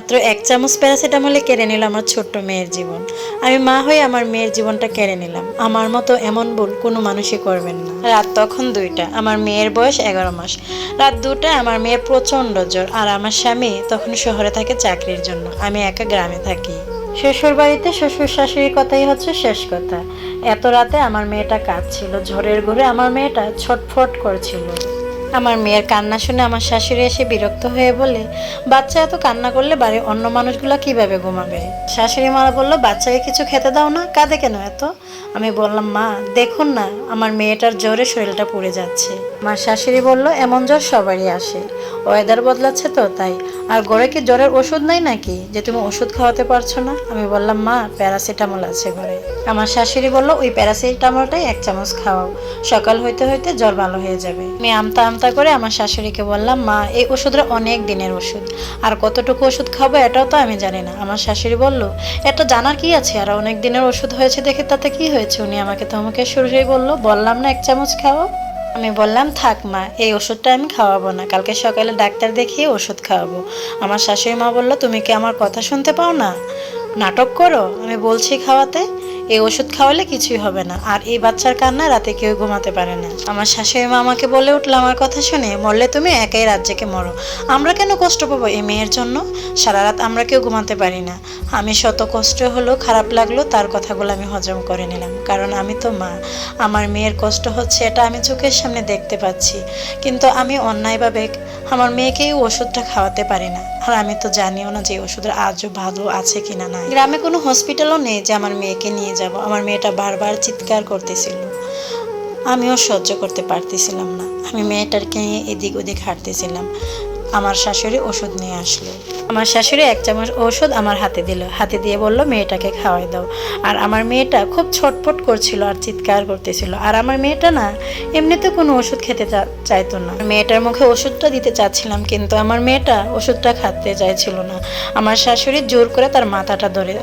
মাত্র ১ চামচ প্যারাসিটামলে কেড়ে নিল আমার ছোট্ট মেয়ের জীবন। আমি মা হয়ে আমার মেয়ের জীবনটা কেড়ে নিলাম। আমার মতো এমন ভুল কোনো মানুষই করবেন না। রাত তখন ২টা, আমার মেয়ের বয়স ১১ মাস। রাত ২টায় আমার মেয়ের প্রচণ্ড জ্বর, আর আমার স্বামী তখন শহরে থাকে চাকরির জন্য। আমি একা গ্রামে থাকি। শ্বশুর বাড়িতে শ্বশুর শাশুড়ির কথাই হচ্ছে শেষ কথা। এত রাতে আমার মেয়েটা কাঁদছিল, ঝড়ের ঘরে আমার মেয়েটা ছটফট করছিল। আমার মেয়ের কান্না শুনে আমার শাশুড়ি এসে বিরক্ত হয়ে বলে, বাচ্চা এত কান্না করলে বাড়ির অন্য মানুষগুলো কিভাবে ঘুমাবে? শাশুড়ি মা বলল, বাচ্চাকে কিছু খেতে দাও না, কাঁদে কেন এত? আমি বললাম, মা দেখুন না, আমার মেয়েটার জ্বরে শরীরটা পুড়ে যাচ্ছে। আমার শাশুড়ি বলল, এমন জ্বর সবারই আসে, ওয়েদার বদলাচ্ছে তো তাই। আর ঘরে কি জ্বরের ওষুধ নাই নাকি যে তুমি ওষুধ খাওয়াতে পারছো না? আমি বললাম, মা প্যারাসিটামল আছে ঘরে। আমার শাশুড়ি বলল, ওই প্যারাসিটামলটাই ১ চামচ খাওয়াও, সকাল হইতে হইতে জ্বর ভালো হয়ে যাবে। আমি আমতা আমতা করে আমার শাশুড়িকে বললাম, মা এই ওষুধটা অনেক দিনের ওষুধ, আর কতটুকু ওষুধ খাবো এটাও তো আমি জানি না। আমার শাশুড়ি বলল, এটা জানার কি আছে, আর অনেক দিনের ওষুধ হয়েছে দেখে তাতে কি হয়েছে? উনি আমাকে ধমকে শুরুই বললাম না ১ চামচ খাওয়াও। আমি বললাম, থাক মা, এই ওষুধটা আমি খাওয়াবো না, কালকে সকালে ডাক্তার দেখিয়ে ওষুধ খাওয়াবো। আমার শাশুড়ি মা বলল, তুমি কি আমার কথা শুনতে পাও না? নাটক করো, আমি বলছি খাওয়াতে। এই ওষুধ খাওয়ালে কিছুই হবে না, আর এই বাচ্চার কান্না রাতে কেউ ঘুমাতে পারে না। আমার শাশুড়ি মা আমাকে বলে উঠলো আমার কথা শুনে, মরলে তুমি একাই রাত জেগে মরো, আমরা কেন কষ্ট পাবো এই মেয়ের জন্য? সারা রাত আমরা কেউ ঘুমাতে পারি না। আমি শত কষ্ট হলো, খারাপ লাগলো, তার কথাগুলো আমি হজম করে নিলাম, কারণ আমি তো মা। আমার মেয়ের কষ্ট হচ্ছে এটা আমি চোখের সামনে দেখতে পাচ্ছি, কিন্তু আমি অন্যায়ভাবে আমার মেয়েকেই ওষুধটা খাওয়াতে পারি না। আর আমি তো জানিও না যে ওষুধের আজও ভালো আছে কিনা না। গ্রামে কোনো হসপিটালও নেই যে আমার মেয়েকে নিয়ে যাব। আমার মেয়েটা বারবার চিৎকার করতেছিল, আমিও সহ্য করতে পারতেছিলাম না। আমি মেয়েটাকে নিয়ে এদিক ওদিক হাঁটতেছিলাম। আমার শাশুড়ি ওষুধ নিয়ে আসলো। আমার শাশুড়ি ১ চামচ ওষুধ আমার হাতে দিল, হাতে দিয়ে বলল, মেয়েটাকে খাওয়াই দাও। আর আমার মেয়েটা খুব ছটফট করছিল আর চিৎকার করতেছিল। আর আমার মেয়েটা না এমনিতে কোনো ওষুধ খেতে চাইতো না। মেয়েটার মুখে ওষুধটা দিতে চাচ্ছিলাম, কিন্তু আমার মেয়েটা ওষুধটা খাতে চাইছিল না। আমার শাশুড়ি জোর করে তার মাথাটা ধরে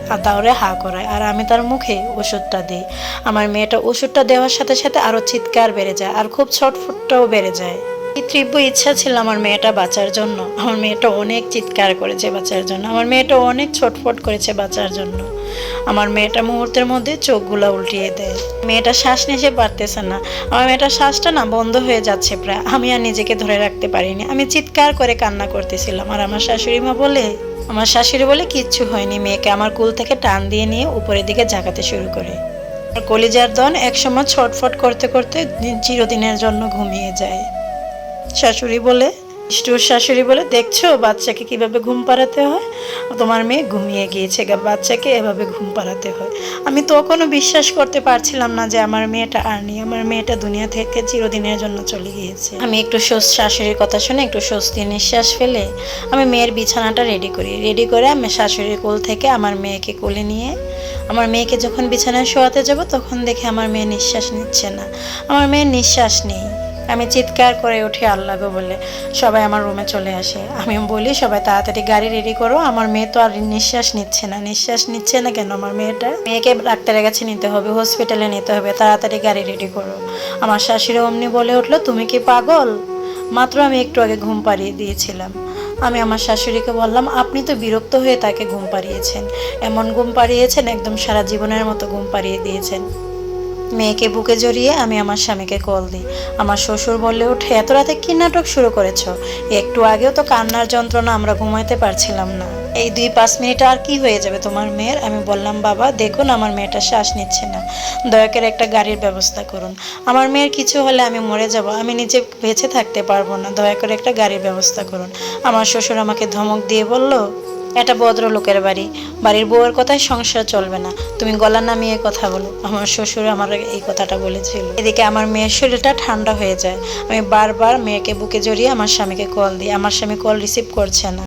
হা করায়, আর আমি তার মুখে ওষুধটা দিই। আমার মেয়েটা ওষুধটা দেওয়ার সাথে সাথে আরও চিৎকার বেড়ে যায়, আর খুব ছটফটটাও বেড়ে যায়। এই তীব্র ইচ্ছা ছিল আমার মেয়েটা বাঁচার জন্য। আমার মেয়েটা অনেক চিৎকার করেছে বাঁচার জন্য, আমার মেয়েটা অনেক ছটফট করেছে বাঁচার জন্য। আমার মেয়েটা মুহূর্তের মধ্যে চোখগুলা উল্টিয়ে দেয়। মেয়েটা শ্বাস নিতে পারতেছে না, আমার মেয়েটার শ্বাসটা না বন্ধ হয়ে যাচ্ছে প্রায়। আমি আর নিজেকে ধরে রাখতে পারিনি, আমি চিৎকার করে কান্না করতেছিলাম। আর আমার শাশুড়ি বলে কিচ্ছু হয়নি, মেয়েকে আমার কোল থেকে টান দিয়ে নিয়ে উপরের দিকে ঝাঁকাতে শুরু করে। কলিজার দন একসময় ছটফট করতে করতে চিরদিনের জন্য ঘুমিয়ে যায়। শাশুড়ি বলে, দেখছো বাচ্চাকে কিভাবে ঘুম পাড়াতে হয়? তোমার মেয়ে ঘুমিয়ে গিয়েছে, বাচ্চাকে এভাবে ঘুম পাড়াতে হয়। আমি তখনও বিশ্বাস করতে পারছিলাম না যে আমার মেয়েটা আর নেই, আমার মেয়েটা দুনিয়া থেকে চিরদিনের জন্য চলে গিয়েছে। আমি শাশুড়ির কথা শুনে একটু স্বস্তির নিঃশ্বাস ফেলে আমি মেয়ের বিছানাটা রেডি করে আমি শাশুড়ির কোল থেকে আমার মেয়েকে কোলে নিয়ে আমার মেয়েকে যখন বিছানায় শোয়াতে যাব, তখন দেখে আমার মেয়ে নিঃশ্বাস নিচ্ছে না, আমার মেয়ের নিঃশ্বাস নেই। আমি চিৎকার করে উঠি আল্লাহ গো বলে, সবাই আমার রুমে চলে আসে। আমি বলি, সবাই তাড়াতাড়ি গাড়ি রেডি করো, আমার মেয়ে তো আর নিঃশ্বাস নিচ্ছে না কেন? আমার মেয়েকে ডাক্তারের কাছে নিতে হবে, হসপিটালে নিতে হবে, তাড়াতাড়ি গাড়ি রেডি করো। আমার শাশুড়ি অমনি বলে উঠলো, তুমি কি পাগল? মাত্র আমি একটু আগে ঘুম পাড়িয়ে দিয়েছিলাম। আমি আমার শাশুড়িকে বললাম, আপনি তো বিরক্ত হয়ে তাকে ঘুম পাড়িয়েছেন, এমন ঘুম পাড়িয়েছেন একদম সারা জীবনের মতো ঘুম পাড়িয়ে দিয়েছেন। মেয়েকে বুকে জড়িয়ে আমি আমার স্বামীকে কল দিই। আমার শ্বশুর বলে ওঠে, এত রাতে কি নাটক শুরু করেছ? একটু আগেও তো কান্নার যন্ত্রণা, আমরা ঘুমাইতে পারছিলাম না। এই ২-৫ মিনিট আর কি হয়ে যাবে তোমার মেয়ের? আমি বললাম, বাবা দেখুন আমার মেয়েটা শ্বাস নিচ্ছে না, দয়া করে একটা গাড়ির ব্যবস্থা করুন। আমার মেয়ের কিছু হলে আমি মরে যাব, আমি নিজে বেঁচে থাকতে পারবো না, দয়া করে একটা গাড়ির ব্যবস্থা করুন। আমার শ্বশুর আমাকে ধমক দিয়ে বলল, এটা ভদ্রলোকের বাড়ির বউয়ের কথায় সংসার চলবে না, তুমি গলা নামিয়ে কথা বলো। আমার শ্বশুর আমার এই কথাটা বলেছিল। এদিকে আমার মেয়ের শরীরটা ঠান্ডা হয়ে যায়। আমি বারবার মেয়েকে বুকে জড়িয়ে আমার স্বামীকে কল দিই, আমার স্বামী কল রিসিভ করছে না।